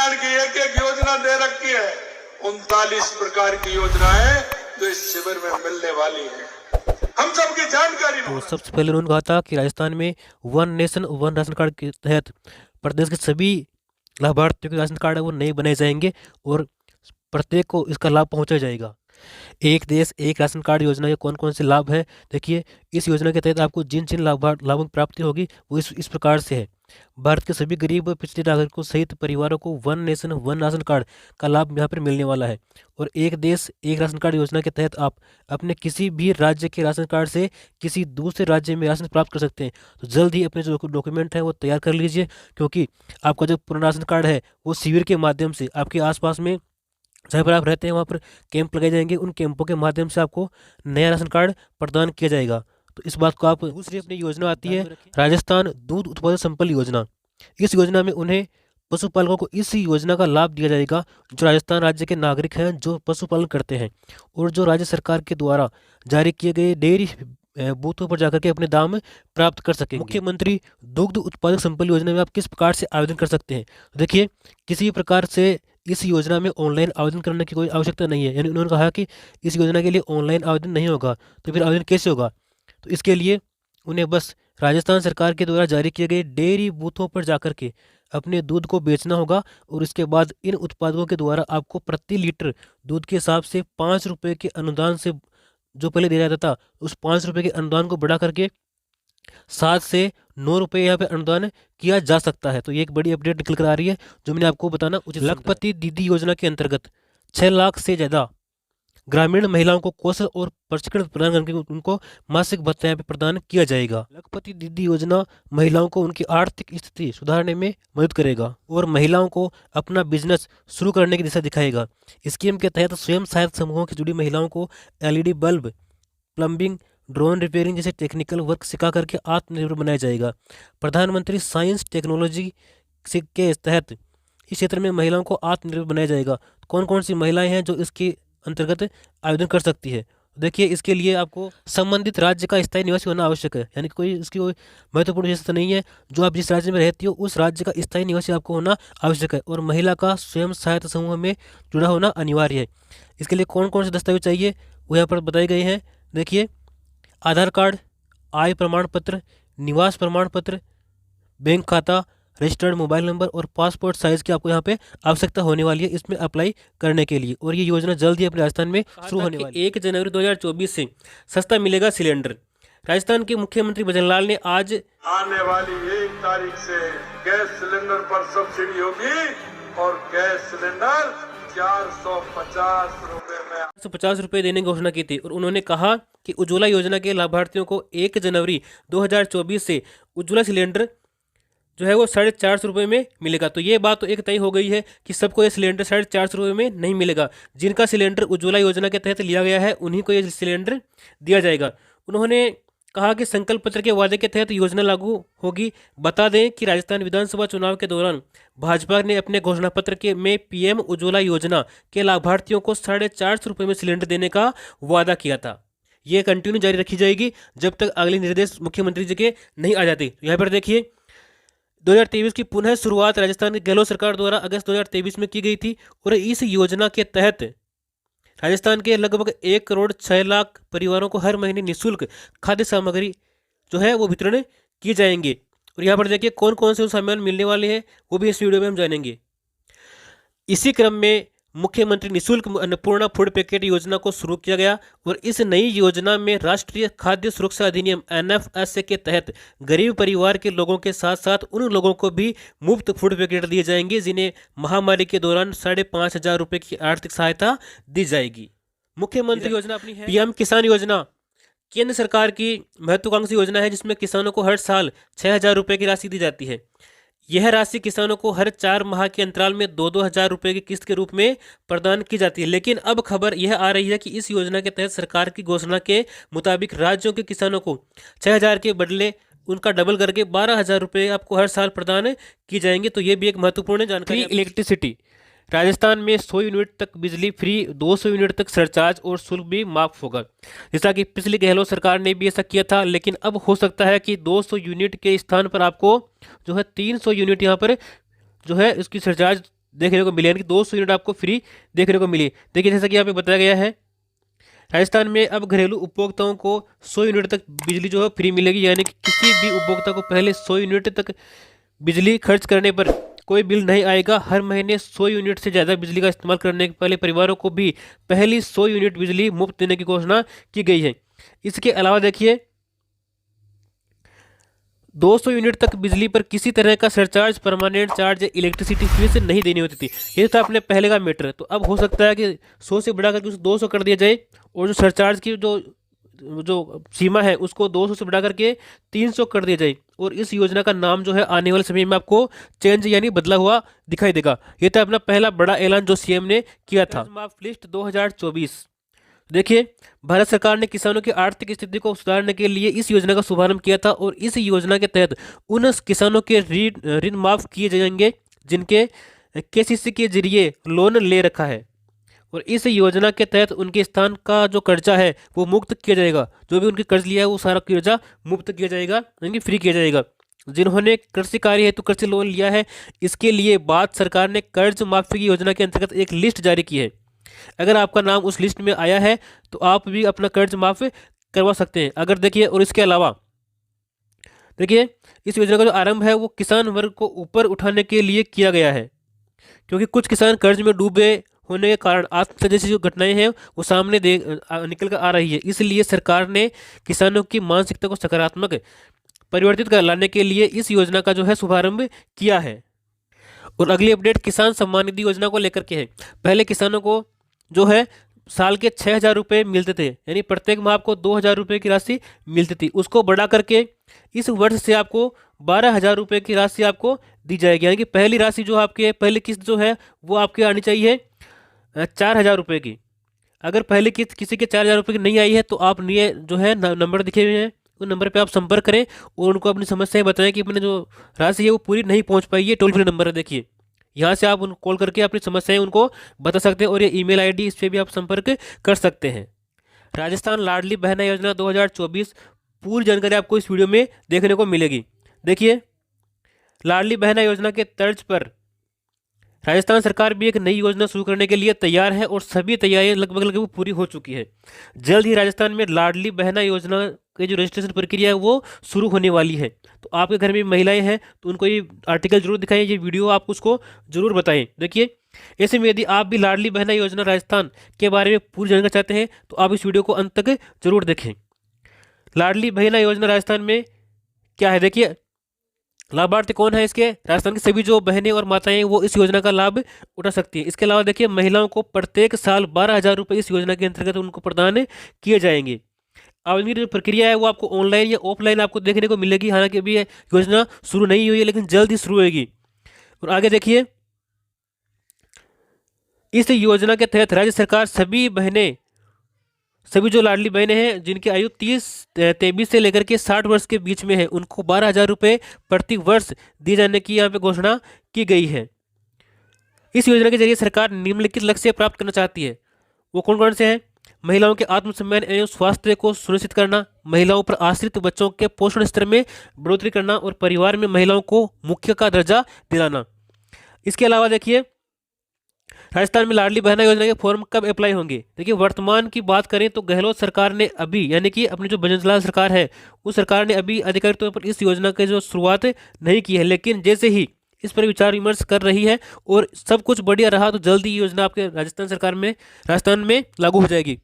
कल्याण की एक एक योजना दे रखी है। 39 प्रकार की योजनाएं जो इस शिविर में मिलने वाली है, हम सबकी जानकारी में। तो सबसे पहले उन्होंने कहा था कि राजस्थान में one nation one ration card के तहत प्रदेश के सभी लाभार्थियों के राशन कार्ड है वो नए बनाए जाएंगे और प्रत्येक को इसका लाभ पहुंचाया जाएगा। एक देश एक राशन कार्ड योजना के कौन कौन से लाभ है, देखिए इस योजना के तहत आपको जिन जिन लाभों की प्राप्ति होगी वो इस प्रकार से है। भारत के सभी गरीब व पिछड़े नागरिकों सहित परिवारों को one nation one ration card का लाभ यहाँ पर मिलने वाला है। और एक देश एक राशन कार्ड योजना के तहत आप अपने किसी भी राज्य के राशन कार्ड से किसी दूसरे राज्य में राशन प्राप्त कर सकते हैं। तो जल्द ही अपने जो डॉक्यूमेंट है वो तैयार कर लीजिए, क्योंकि आपका जो पुराना राशन कार्ड है वो शिविर के माध्यम से आपके आसपास में जहाँ पर आप रहते हैं वहाँ पर कैंप लगाए जाएंगे, उन कैंपों के माध्यम से आपको नया राशन कार्ड प्रदान किया जाएगा। तो इस बात को आप दूसरी अपनी योजना आती है राजस्थान दूध उत्पादन संपन्न योजना। इस योजना में उन्हें पशुपालकों को इस योजना का लाभ दिया जाएगा जो राजस्थान राज्य के नागरिक हैं जो पशुपालन करते हैं और जो राज्य सरकार के द्वारा जारी किए गए डेयरी बूथों पर जाकर के अपने दाम प्राप्त कर सकेंगे। मुख्यमंत्री दुग्ध उत्पादक संपन्न योजना में आप किस प्रकार से आवेदन कर सकते हैं, देखिए किसी भी प्रकार से इस योजना में ऑनलाइन आवेदन करने की कोई आवश्यकता नहीं है। यानी उन्होंने कहा कि इस योजना के लिए ऑनलाइन आवेदन नहीं होगा, तो फिर आवेदन कैसे होगा? तो इसके लिए उन्हें बस राजस्थान सरकार के द्वारा जारी किए गए डेयरी बूथों पर जाकर के अपने दूध को बेचना होगा और इसके बाद इन उत्पादकों के द्वारा आपको प्रति लीटर दूध के हिसाब से 5 रुपये के अनुदान से जो पहले दिया जाता था उस 5 रुपये के अनुदान को बढ़ा करके 7 से 9 रुपये यहाँ पे अनुदान किया जा सकता है। तो ये एक बड़ी अपडेट निकल कर आ रही है जो मैंने आपको बताना उचित। लखपति दीदी योजना के अंतर्गत 6 लाख से ज़्यादा ग्रामीण महिलाओं को कौशल और प्रशिक्षण प्रदान करके उनको मासिक भत्ता यहाँ पे प्रदान किया जाएगा। लखपति दीदी योजना महिलाओं को उनकी आर्थिक स्थिति सुधारने में मदद करेगा और महिलाओं को अपना बिजनेस शुरू करने की दिशा दिखाएगा। स्कीम के तहत स्वयं सहायता समूहों से जुड़ी महिलाओं को LED bulb, plumbing, drone repairing जैसे टेक्निकल वर्क सिखा करके आत्मनिर्भर बनाया जाएगा। प्रधानमंत्री साइंस टेक्नोलॉजी के तहत इस क्षेत्र में महिलाओं को आत्मनिर्भर बनाया जाएगा। कौन कौन सी महिलाएं हैं जो इसके अंतर्गत आवेदन कर सकती है? देखिए इसके लिए आपको संबंधित राज्य का स्थायी निवासी होना आवश्यक है, यानी कोई इसकी कोई महत्वपूर्ण विशेषता नहीं है। जो आप जिस राज्य में रहती हो उस राज्य का स्थायी निवासी आपको होना आवश्यक है और महिला का स्वयं सहायता समूह में जुड़ा होना अनिवार्य है। इसके लिए कौन कौन से दस्तावेज चाहिए वो यहाँ पर बताए गए हैं। देखिए आधार कार्ड, आय प्रमाण पत्र, निवास प्रमाण पत्र, बैंक खाता, रजिस्टर्ड मोबाइल नंबर और पासपोर्ट साइज की आपको यहाँ पे आवश्यकता होने वाली है इसमें अप्लाई करने के लिए। और ये योजना जल्द ही अपने राजस्थान में शुरू होने वाली है। 1 जनवरी 2024 से सस्ता मिलेगा सिलेंडर। राजस्थान के मुख्यमंत्री भजनलाल ने आज आने वाली 1 तारीख से गैस सिलेंडर पर सब्सिडी होगी और गैस सिलेंडर 450 रुपए में 150 रुपये देने की घोषणा की थी। और उन्होंने कहा कि उज्ज्वला योजना के लाभार्थियों को 1 जनवरी 2024 से उज्ज्वला सिलेंडर जो है वो 450 रुपये में मिलेगा। तो ये बात तो एक तय हो गई है कि सबको ये सिलेंडर 450 रुपये में नहीं मिलेगा। जिनका सिलेंडर उज्ज्वला योजना के तहत लिया गया है उन्हीं को ये सिलेंडर दिया जाएगा। उन्होंने कहा कि संकल्प पत्र के वादे के तहत योजना लागू होगी। बता दें कि राजस्थान विधानसभा चुनाव के दौरान भाजपा ने अपने घोषणा पत्र के में PM उज्ज्वला योजना के लाभार्थियों को 450 रुपये में सिलेंडर देने का वादा किया था। ये कंटिन्यू जारी रखी जाएगी जब तक अगले निर्देश मुख्यमंत्री जी के नहीं आ जाते। यहाँ पर देखिए 2023 की पुनः शुरुआत राजस्थान की गहलोत सरकार द्वारा अगस्त 2023 में की गई थी और इस योजना के तहत राजस्थान के लगभग 1 करोड़ 6 लाख परिवारों को हर महीने निःशुल्क खाद्य सामग्री जो है वो वितरण किए जाएंगे। और यहाँ पर देखिए कौन कौन से सामान मिलने वाले हैं वो भी इस वीडियो में हम जानेंगे। इसी क्रम में मुख्यमंत्री निःशुल्क अन्नपूर्णा फूड पैकेट योजना को शुरू किया गया और इस नई योजना में राष्ट्रीय खाद्य सुरक्षा अधिनियम NFSA के तहत गरीब परिवार के लोगों के साथ साथ उन लोगों को भी मुफ्त फूड पैकेट दिए जाएंगे जिन्हें महामारी के दौरान 5,500 रुपये की आर्थिक सहायता दी जाएगी। मुख्यमंत्री योजना अपनी है PM किसान योजना केंद्र सरकार की महत्वाकांक्षी योजना है जिसमें किसानों को हर साल 6,000 रुपये की राशि दी जाती है। यह राशि किसानों को हर 4 माह के अंतराल में 2-2 हज़ार रुपये की किस्त के रूप में प्रदान की जाती है। लेकिन अब खबर यह आ रही है कि इस योजना के तहत सरकार की घोषणा के मुताबिक राज्यों के किसानों को 6,000 के बदले उनका डबल करके 12,000 रुपये आपको हर साल प्रदान की जाएंगे। तो ये भी एक महत्वपूर्ण जानकारी। इलेक्ट्रिसिटी राजस्थान में 100 यूनिट तक बिजली फ्री, 200 यूनिट तक सरचार्ज और शुल्क भी माफ होगा। जैसा कि पिछली गहलोत सरकार ने भी ऐसा किया था, लेकिन अब हो सकता है कि 200 यूनिट के स्थान पर आपको जो है 300 यूनिट यहाँ पर जो है इसकी सरचार्ज देखने को मिली, यानी कि 200 यूनिट आपको फ्री देखने को मिली। देखिए जैसा कि यहाँ पे बताया गया है, राजस्थान में अब घरेलू उपभोक्ताओं को 100 यूनिट तक बिजली जो है फ्री मिलेगी, यानी कि किसी भी उपभोक्ता को पहले 100 यूनिट तक बिजली खर्च करने पर कोई बिल नहीं आएगा। हर महीने 100 यूनिट से ज़्यादा बिजली का इस्तेमाल करने वाले परिवारों को भी पहली 100 यूनिट बिजली मुफ्त देने की घोषणा की गई है। इसके अलावा देखिए 200 यूनिट तक बिजली पर किसी तरह का सरचार्ज, परमानेंट चार्ज या इलेक्ट्रिसिटी फीस नहीं देनी होती थी। ये था अपने पहले का मैटर। तो अब हो सकता है कि 100 से बढ़ा करके उसे 200 कर दिया जाए, और जो सरचार्ज की जो जो सीमा है उसको 200 से बढ़ा करके 300 कर दिया जाए, और इस योजना का नाम जो है आने वाले समय में आपको चेंज यानी बदला हुआ दिखाई देगा। ये था अपना पहला बड़ा ऐलान जो सीएम ने किया था। माफ लिस्ट 2024। देखिए भारत सरकार ने किसानों की आर्थिक स्थिति को सुधारने के लिए इस योजना का शुभारंभ किया था, और इस योजना के तहत उन किसानों के ऋण माफ किए जाएंगे जिनके केसीसी के जरिए लोन ले रखा है, और इस योजना के तहत उनके स्थान का जो कर्जा है वो मुक्त किया जाएगा। जो भी उनके कर्ज लिया है वो सारा कर्जा मुक्त किया जाएगा, यानी फ्री किया जाएगा। जिन्होंने कृषि कार्य हेतु कृषि लोन लिया है, इसके लिए बाद सरकार ने कर्ज माफी की योजना के अंतर्गत एक लिस्ट जारी की है। अगर आपका नाम उस लिस्ट में आया है तो आप भी अपना कर्ज माफ करवा सकते हैं। अगर देखिए, और इसके अलावा देखिए इस योजना का जो आरंभ है वो किसान वर्ग को ऊपर उठाने के लिए किया गया है, क्योंकि कुछ किसान कर्ज में डूबे होने के कारण आत्महत्या जैसी जो घटनाएं हैं वो सामने निकल कर आ रही है। इसलिए सरकार ने किसानों की मानसिकता को सकारात्मक परिवर्तित कर लाने के लिए इस योजना का जो है शुभारंभ किया है। और अगली अपडेट किसान सम्मान निधि योजना को लेकर के है। पहले किसानों को जो है साल के 6,000 रुपये मिलते थे, यानी प्रत्येक माह आपको 2,000 रुपये की राशि मिलती थी। उसको बढ़ा करके इस वर्ष से आपको 12,000 रुपये की राशि आपको दी जाएगी, यानी कि पहली राशि जो आपके पहली किस्त जो है वो आपके आनी चाहिए 4,000 रुपये की। अगर पहली किस्त किसी के 4,000 रुपये की नहीं आई है तो आप लिए जो है नंबर दिखे हुए हैं, उन नंबर पे आप संपर्क करें और उनको अपनी समस्याएं बताएं कि अपने जो राशि है वो पूरी नहीं पहुंच पाई है। टोल फ्री नंबर है, देखिए यहाँ से आप उनको कॉल करके अपनी समस्याएं उनको बता सकते हैं, और ये ईमेल आईडी इस पर भी आप संपर्क कर सकते हैं। राजस्थान लाडली बहना योजना 2024 पूरी जानकारी आपको इस वीडियो में देखने को मिलेगी। देखिए लाडली बहना योजना के तर्ज पर राजस्थान सरकार भी एक नई योजना शुरू करने के लिए तैयार है, और सभी तैयारियां लगभग पूरी हो चुकी है। जल्द ही राजस्थान में लाडली बहना योजना की जो रजिस्ट्रेशन प्रक्रिया है वो शुरू होने वाली है। तो आपके घर में महिलाएं हैं तो उनको ये आर्टिकल जरूर दिखाएं, ये वीडियो आप उसको जरूर बताएं। देखिए ऐसे में यदि आप भी लाडली बहना योजना राजस्थान के बारे में पूरी जानना चाहते हैं तो आप इस वीडियो को अंत तक जरूर देखें। लाडली बहना योजना राजस्थान में क्या है, देखिए लाभार्थी कौन है इसके, राजस्थान की सभी जो बहनें और माताएं वो इस योजना का लाभ उठा सकती हैं। इसके अलावा देखिए महिलाओं को प्रत्येक साल 12,000 रुपये इस योजना के अंतर्गत उनको प्रदान किए जाएंगे। आवेदन की जो प्रक्रिया है वो आपको ऑनलाइन या ऑफलाइन आपको देखने को मिलेगी। हालांकि अभी ये योजना शुरू नहीं हुई है, लेकिन जल्द ही शुरू होगी। और आगे देखिए इस योजना के तहत राज्य सरकार सभी जो लाडली बहनें हैं जिनकी आयु 23 से लेकर के 60 वर्ष के बीच में है, उनको 12,000 रुपये प्रति वर्ष दिए जाने की यहाँ पे घोषणा की गई है। इस योजना के जरिए सरकार निम्नलिखित लक्ष्य प्राप्त करना चाहती है। वो कौन कौन से हैं? महिलाओं के आत्मसम्मान एवं स्वास्थ्य को सुनिश्चित करना, महिलाओं पर आश्रित बच्चों के पोषण स्तर में बढ़ोतरी करना, और परिवार में महिलाओं को मुख्य का दर्जा दिलाना। इसके अलावा देखिए राजस्थान में लाडली बहना योजना के फॉर्म कब अप्लाई होंगे। देखिए वर्तमान की बात करें तो गहलोत सरकार ने अभी, यानी कि अपनी जो बजरंग सरकार है उस सरकार ने अभी आधिकारिक तौर पर इस योजना की जो शुरुआत नहीं की है, लेकिन जैसे ही इस पर विचार विमर्श कर रही है और सब कुछ बढ़िया रहा तो जल्द ही योजना आपके राजस्थान में लागू हो जाएगी।